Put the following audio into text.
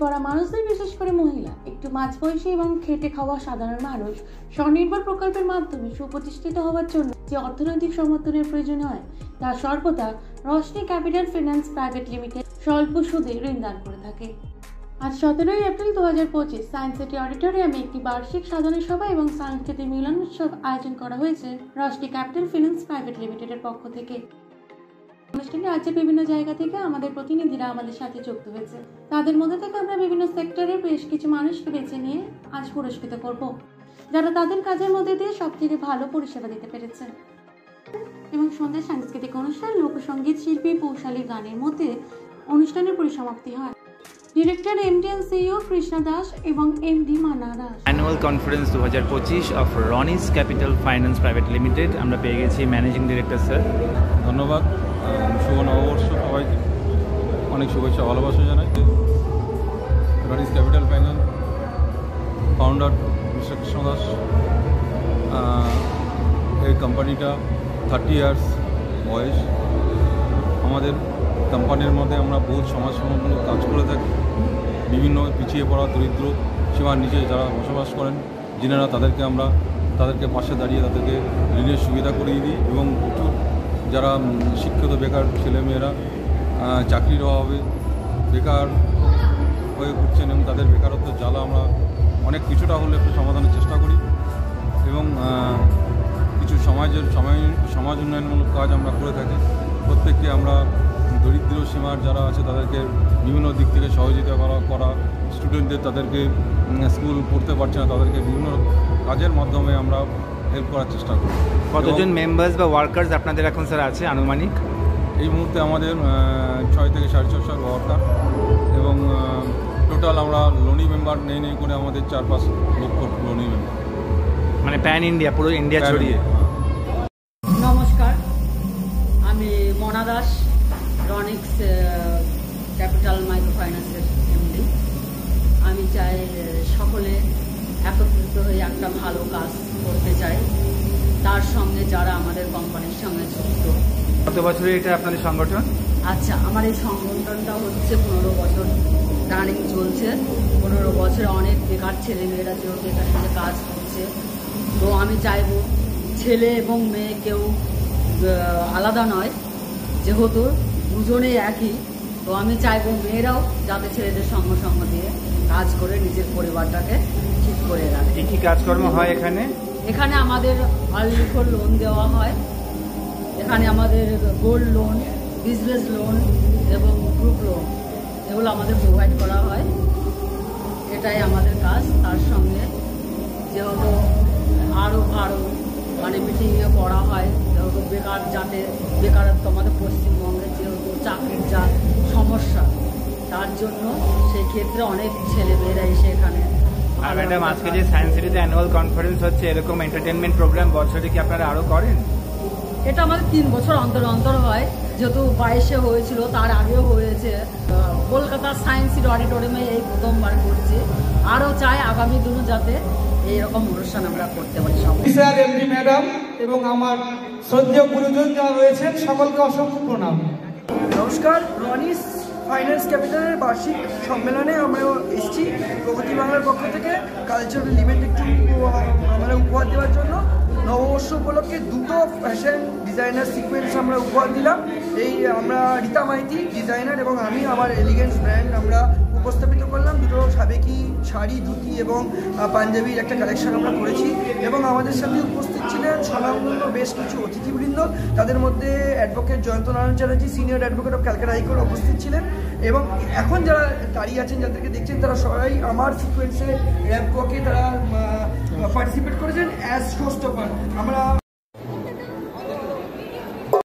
পড়া মানুষদের, বিশেষ করে মহিলা, একটু মাঝবয়সী এবং খেটে খাওয়া সাধারণ মানুষ স্বনির্ভর প্রকল্পের মাধ্যমে সুপ্রতিষ্ঠিত হওয়ার জন্য যে অর্থনৈতিক সমর্থনের প্রয়োজন হয় তা সর্বদা Roshni capital Finance Private limited স্বল্প সুদে ঋণ দান করে থাকে। আজ 17 এপ্রিল 2025 সায়েন্স সিটি অডিটোরিয়ামে একটি বার্ষিক সাধারণ সভা এবং সাংস্কৃতিক মিলন উৎসব আয়োজন করা হয়েছে রশনি ক্যাপিটাল ফাইন্যান্স প্রাইভেট লিমিটেডের পক্ষ থেকে। অনুষ্ঠানে রাজ্যের বিভিন্ন জায়গা থেকে আমাদের প্রতিনিধিরা আমাদের সাথে যুক্ত হয়েছে। তাদের মধ্যে থেকে আমরা বিভিন্ন সেক্টরের বেশ কিছু মানুষকে বেছে নিয়ে আজ পুরস্কৃত করব, যারা তাদের কাজের মধ্যে দিয়ে সবথেকে ভালো পরিষেবা দিতে পেরেছে। এবং সন্ধ্যায় সাংস্কৃতিক অনুষ্ঠান, লোকসঙ্গীত শিল্পী, পৌশালী গানের মধ্যে অনুষ্ঠানের পরিসমাপ্তি হয়। Director MD and CEO Krishna Das এবং MD Mana Das. Annual conference 2025 of Ronis Capital Finance Private Limited. আমরা পেয়ে গেছি ম্যানেজিং ডিরেক্টর স্যার। ধন্যবাদ। শুভ নববর্ষ সবাইকে, অনেক শুভেচ্ছা ভালোবাসা জানাই। Roni's Capital finance founder mister Krishna Das. এই কোম্পানিটা 30 ইয়ার্স বয়স। আমাদের কোম্পানির মধ্যে আমরা বহু সমাজসেবামূলক কাজ করে থাকি। বিভিন্ন পিছিয়ে পড়া দরিদ্র সীমার নিচে যারা বসবাস করেন, যিনারা তাদেরকে পাশে দাঁড়িয়ে তাদেরকে ঋণের সুবিধা করিয়ে দিই এবং প্রচুর যারা শিক্ষিত বেকার ছেলেমেয়েরা চাকরির অভাবে বেকার হয়ে উঠছেন এবং তাদের বেকারত্ব জ্বালা আমরা অনেক কিছুটা হলে একটু সমাধানের চেষ্টা করি এবং কিছু সমাজ উন্নয়নমূলক কাজ আমরা করে থাকি। প্রত্যেককে আমরা দরিদ্র সীমার যারা আছে তাদেরকে বিভিন্ন দিক থেকে সহযোগিতা করা স্টুডেন্টদের তাদেরকে স্কুল পড়তে পারছে না তাদেরকে বিভিন্ন কাজের মাধ্যমে আমরা হেল্প করার চেষ্টা করি। কতজন মেম্বার্স বা ওয়ার্কার্স আপনাদের এখন স্যার আছে আনুমানিক? এই মুহূর্তে আমাদের 6 থেকে 6.5 ওয়ার্কার এবং টোটাল আমরা লোনি মেম্বার নেই করে আমাদের 4-5 লক্ষ লোনি মেম্বার, মানে প্যান ইন্ডিয়া, পুরো ইন্ডিয়া ছড়িয়ে। নমস্কার, আমি মনা দাস, রনিক্স ক্যাপিটাল মাইক্রো ফাইন্যান্সের এমডি। আমি চাই সকলে একত্রিত হয়ে একটা ভালো কাজ করতে চাই, তার সঙ্গে যারা আমাদের কোম্পানির সঙ্গে যুক্ত। কত বছরের এটা আপনাদের সংগঠন? আচ্ছা, আমার এই সংগঠনটা হচ্ছে 15 বছর রানিং চলছে। 15 বছরে অনেক বেকার ছেলেমেয়েরা যেহেতু এখানে কাজ করছে, তো আমি চাইবো ছেলে এবং মেয়ে কেউ আলাদা নয়, যেহেতু দুজনেই একই, তো আমি চাইবো মেয়েরাও যাতে ছেলেদের সঙ্গ দিয়ে কাজ করে নিজের পরিবারটাকে ঠিক করে রাখে। কি কি কাজকর্ম হয় এখানে? এখানে আমাদের আর্লিফোর লোন দেওয়া হয়, এখানে আমাদের গোল্ড লোন, বিজনেস লোন এবং গ্রুপ লোন এগুলো আমাদের প্রোভাইড করা হয়। এটাই আমাদের কাজ। তার সঙ্গে যেহেতু আরও মানে মিটিংয়ে পড়া হয়, যেহেতু বেকারত্ব আমাদের পশ্চিমবঙ্গে যেহেতু চাকরির যা সমস্যা, তার জন্য সেই ক্ষেত্রে অনেক ছেলেমেয়েরা এসে এখানে। আর ম্যাডাম, আজকে যে সায়েন্স সিটিতে অ্যানুয়াল কনফারেন্স হচ্ছে, এরকম এন্টারটেনমেন্ট প্রোগ্রাম বছরে কি আপনারা আরও করেন? এটা আমাদের 3 বছর অন্তর হয়, যেহেতু 22-এ হয়েছিল, তার আগেও হয়েছে। কলকাতার সায়েন্স সিটি অডিটোরিয়ামে এই প্রথমবার করছি। আরও চাই আগামী দিনও যাতে এইরকম অনুষ্ঠান আমরা করতে পারি। স্যার, এমডি ম্যাডাম এবং আমার শ্রদ্ধেয় গুরুজন যারা রয়েছেন সকলকে অসংখ্য প্রণাম। নমস্কার, রনিস ফাইন্যান্স ক্যাপিটালের বার্ষিক সম্মেলনে আমরা এসেছি প্রগতি বাংলার পক্ষ থেকে কালচারাল ইভেন্ট একটু আমরা উপহার দেওয়ার জন্য। নববর্ষ উপলক্ষে 2টো ফ্যাশন ডিজাইনার সিকোয়েন্স আমরা উপহার দিলাম। আমরা রীতা মাইতি ডিজাইনার এবং আমি আমার এলিগেন্স ব্র্যান্ড আমরা উপস্থাপিত করলাম। 2টো সাবেকি শাড়ি, ধুতি এবং পাঞ্জাবির একটা কালেকশন আমরা করেছি এবং আমাদের সাথে উপস্থিত ছিলেন স্বনামধন্য বেশ কিছু অতিথিবৃন্দ। তাদের মধ্যে advocate Jayanta Narayan Chatterjee, senior advocate of Calcutta high court উপস্থিত ছিলেন এবং এখন যারা দাঁড়িয়ে আছেন, যাদেরকে দেখছেন, তারা সবাই আমার সিকোয়েন্সে র্যাম্প ওয়াকে তারা পার্টিসিপেট করেছেন অ্যাজ শো স্টপার। আমরা